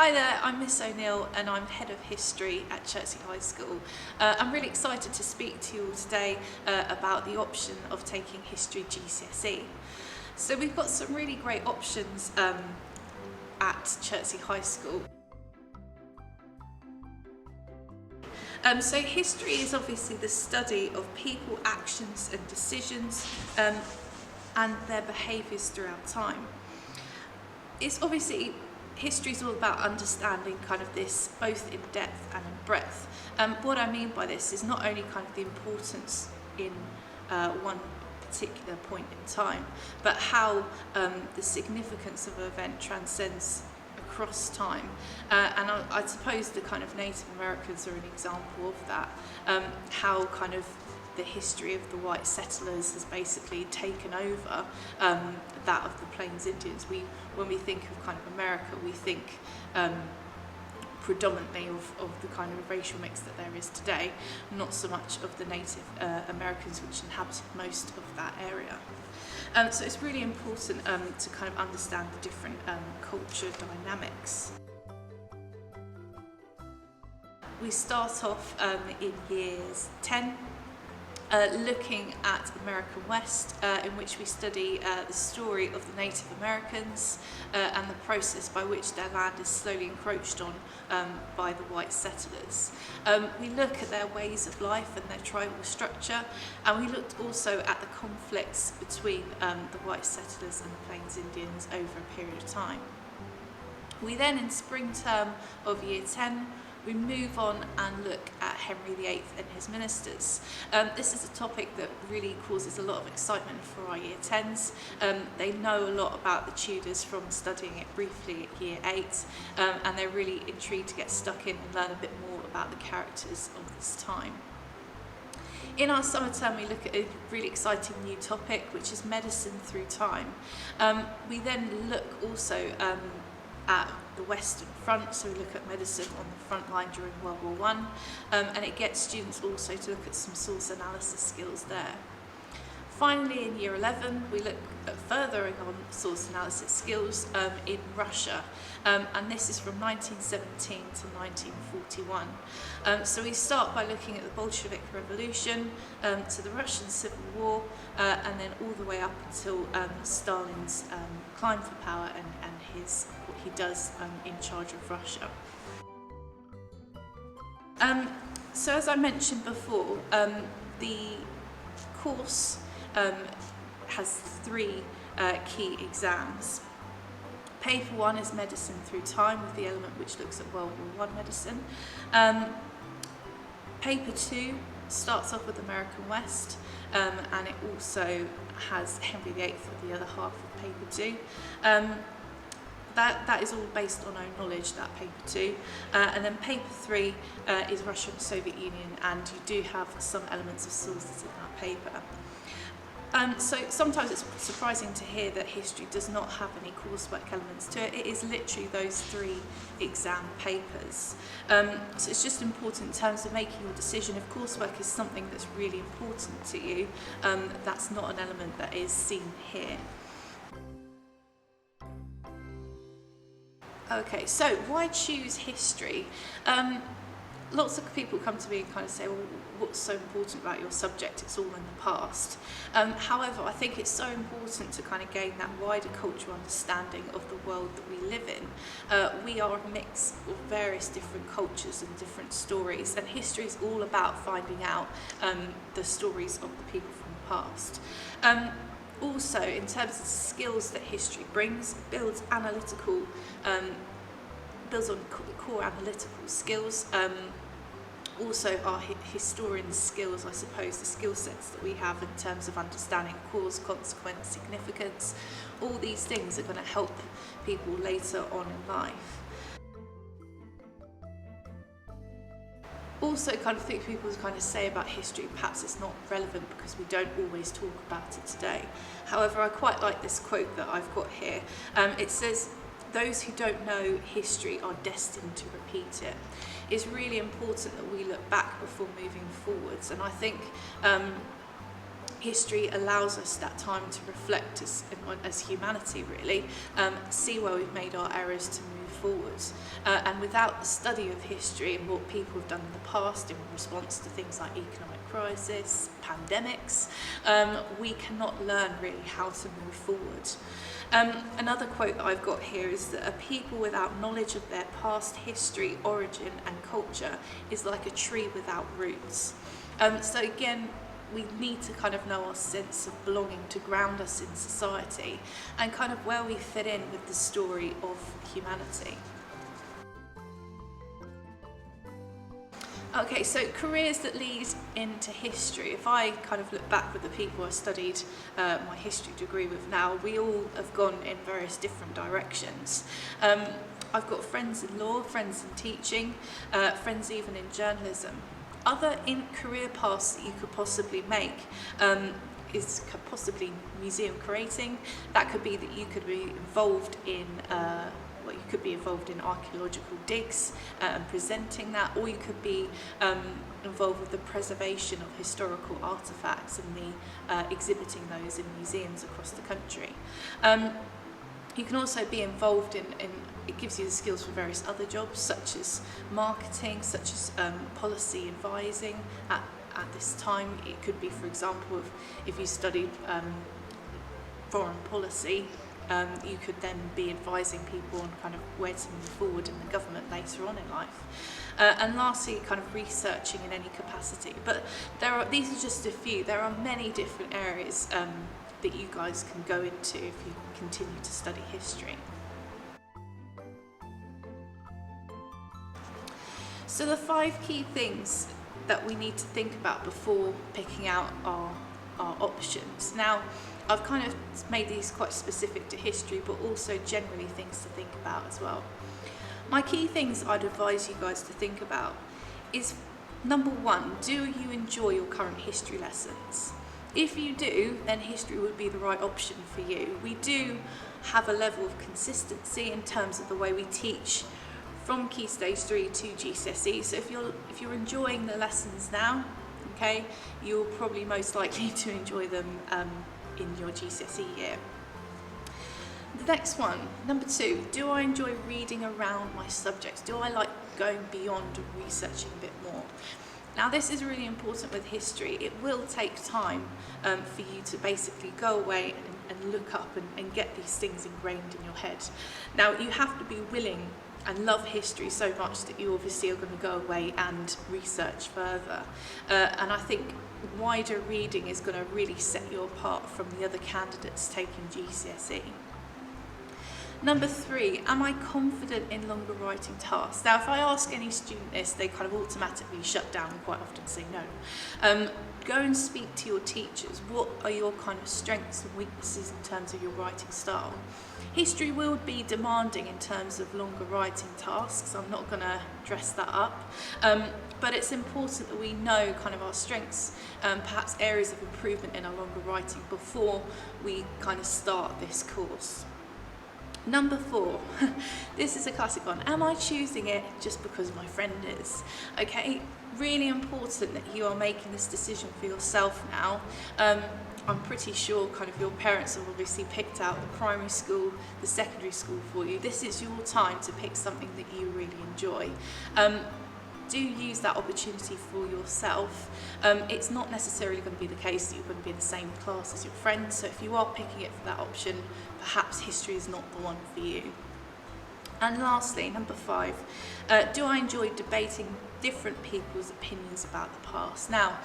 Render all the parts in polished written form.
Hi there, I'm Miss O'Neill and I'm Head of History at Chertsey High School. I'm really excited to speak to you all today about the option of taking History GCSE. So we've got some really great options at Chertsey High School. So history is obviously the study of people, actions and decisions and their behaviours throughout time. It's obviously history is all about understanding kind of this both in depth and in breadth. What I mean by this is not only kind of the importance in one particular point in time, but how the significance of an event transcends across time. And I suppose the kind of Native Americans are an example of that, how kind of the history of the white settlers has basically taken over that of the Plains Indians. When we think of kind of America, we think predominantly of the kind of racial mix that there is today, not so much of the Native Americans which inhabited most of that area. So it's really important to kind of understand the different culture dynamics. We start off in years 10. Looking at American West, in which we study the story of the Native Americans and the process by which their land is slowly encroached on by the white settlers. We look at their ways of life and their tribal structure, and we looked also at the conflicts between the white settlers and the Plains Indians over a period of time. We then, in spring term of year 10, we move on and look at Henry VIII and his ministers. This is a topic that really causes a lot of excitement for our year 10s. They know a lot about the Tudors from studying it briefly at year 8, and they're really intrigued to get stuck in and learn a bit more about the characters of this time. In our summer term, we look at a really exciting new topic, which is medicine through time. We then look also at the Western Front, so we look at medicine on the front line during World War I, and it gets students also to look at some source analysis skills there. Finally, in year 11, we look at furthering on source analysis skills in Russia, and this is from 1917 to 1941. So we start by looking at the Bolshevik Revolution, to the Russian Civil War, and then all the way up until Stalin's climb for power and what he does in charge of Russia. So as I mentioned before, the course has 3 key exams. Paper 1 is Medicine Through Time, with the element which looks at World War I medicine. Paper 2 starts off with American West, and it also has Henry VIII for the other half of Paper 2. That is all based on own knowledge, that paper 2. And then paper 3 is Russia and the Soviet Union, and you do have some elements of sources in that paper. So sometimes it's surprising to hear that history does not have any coursework elements to it. It is literally those 3 exam papers. So it's just important in terms of making your decision. If coursework is something that's really important to you, that's not an element that is seen here. Okay, so why choose history? Lots of people come to me and kind of say, well, what's so important about your subject? It's all in the past. However, I think it's so important to kind of gain that wider cultural understanding of the world that we live in. We are a mix of various different cultures and different stories, and history is all about finding out the stories of the people from the past. Also, in terms of the skills that history brings, builds on core analytical skills. Also our historians' skills, I suppose, the skill sets that we have in terms of understanding cause, consequence, significance. All these things are going to help people later on in life. Also, kind of think people kind of say about history, perhaps it's not relevant because we don't always talk about it today. However, I quite like this quote that I've got here. It says, "Those who don't know history are destined to repeat it." It's really important that we look back before moving forwards, and I think history allows us that time to reflect as humanity, really, see where we've made our errors to move forwards. And without the study of history and what people have done in the past in response to things like economic crisis, pandemics, we cannot learn really how to move forward. Another quote that I've got here is that a people without knowledge of their past history, origin and culture is like a tree without roots. So again, we need to kind of know our sense of belonging to ground us in society and kind of where we fit in with the story of humanity. Okay, so careers that lead into history. If I kind of look back with the people I studied my history degree with now, we all have gone in various different directions. I've got friends in law, friends in teaching, friends even in journalism. Other career paths that you could possibly make is possibly museum creating. That could be that you could be involved in you could be involved in archaeological digs and presenting that, or you could be involved with the preservation of historical artefacts and the exhibiting those in museums across the country. You can also be involved in it gives you the skills for various other jobs, such as marketing, such as policy advising. At this time, it could be, for example, if you studied foreign policy, you could then be advising people on kind of where to move forward in the government later on in life. And lastly, kind of researching in any capacity. But these are just a few. There are many different areas that you guys can go into if you continue to study history. So the 5 key things that we need to think about before picking out our options. Now, I've kind of made these quite specific to history, but also generally things to think about as well. My key things I'd advise you guys to think about is, number 1, do you enjoy your current history lessons? If you do, then history would be the right option for you. We do have a level of consistency in terms of the way we teach from Key Stage 3 to GCSE. So if you're enjoying the lessons now, okay, you're probably most likely to enjoy them in your GCSE year. The next one, number 2, do I enjoy reading around my subjects? Do I like going beyond and researching a bit more? Now, this is really important with history. It will take time for you to basically go away and look up and get these things ingrained in your head. Now, you have to be willing and love history so much that you obviously are going to go away and research further. And I think wider reading is going to really set you apart from the other candidates taking GCSE. Number 3, am I confident in longer writing tasks? Now, if I ask any student this, they kind of automatically shut down and quite often say no. Go and speak to your teachers. What are your kind of strengths and weaknesses in terms of your writing style? History will be demanding in terms of longer writing tasks. I'm not going to dress that up. But it's important that we know kind of our strengths, perhaps areas of improvement in our longer writing before we kind of start this course. Number 4, this is a classic one. Am I choosing it just because my friend is? Okay, really important that you are making this decision for yourself now. I'm pretty sure kind of your parents have obviously picked out the primary school, the secondary school for you. This is your time to pick something that you really enjoy. Do use that opportunity for yourself. It's not necessarily going to be the case that you're going to be in the same class as your friends, so if you are picking it for that option, perhaps history is not the one for you. And lastly, number 5, do I enjoy debating different people's opinions about the past? Now,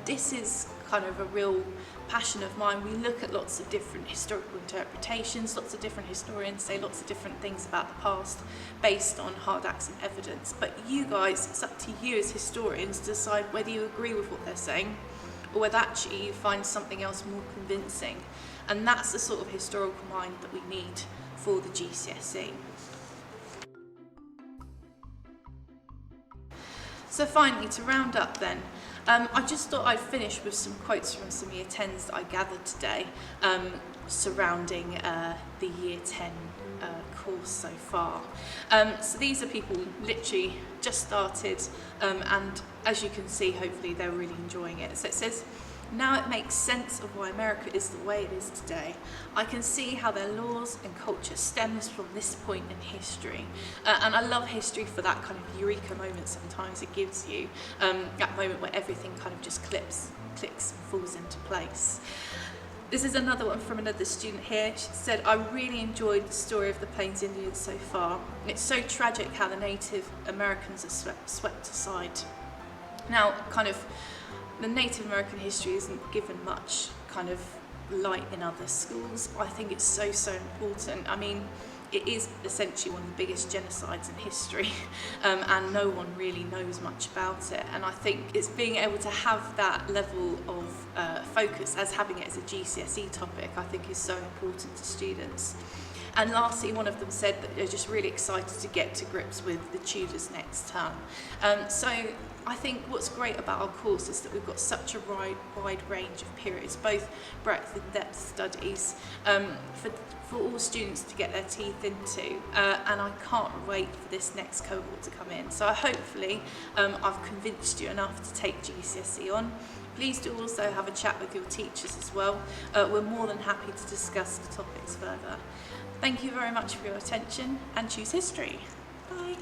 this is kind of a real passion of mine. We look at lots of different historical interpretations, lots of different historians say lots of different things about the past based on hard acts and evidence. But you guys, it's up to you as historians to decide whether you agree with what they're saying or whether actually you find something else more convincing. And that's the sort of historical mind that we need for the GCSE. So finally, to round up then, I just thought I'd finish with some quotes from some Year 10s that I gathered today surrounding the Year 10 course so far. So these are people literally just started, and as you can see, hopefully they're really enjoying it. So it says, Now it makes sense of why America is the way it is today. I can see how their laws and culture stems from this point in history. And I love history for that kind of eureka moment sometimes it gives you, that moment where everything kind of just clicks and falls into place. This is another one from another student here. She said, I really enjoyed the story of the Plains Indians so far. It's so tragic how the Native Americans are swept aside. Now, kind of, the Native American history isn't given much kind of light in other schools. I think it's so important. I mean, it is essentially one of the biggest genocides in history, and no one really knows much about it. And I think it's being able to have that level of focus as having it as a GCSE topic, I think is so important to students. And lastly, one of them said that they're just really excited to get to grips with the Tudors next term. So I think what's great about our course is that we've got such a wide range of periods, both breadth and depth studies, for all students to get their teeth into, and I can't wait for this next cohort to come in. So hopefully I've convinced you enough to take GCSE on. Please do also have a chat with your teachers as well. We're more than happy to discuss the topics further. Thank you very much for your attention, and choose history. Bye.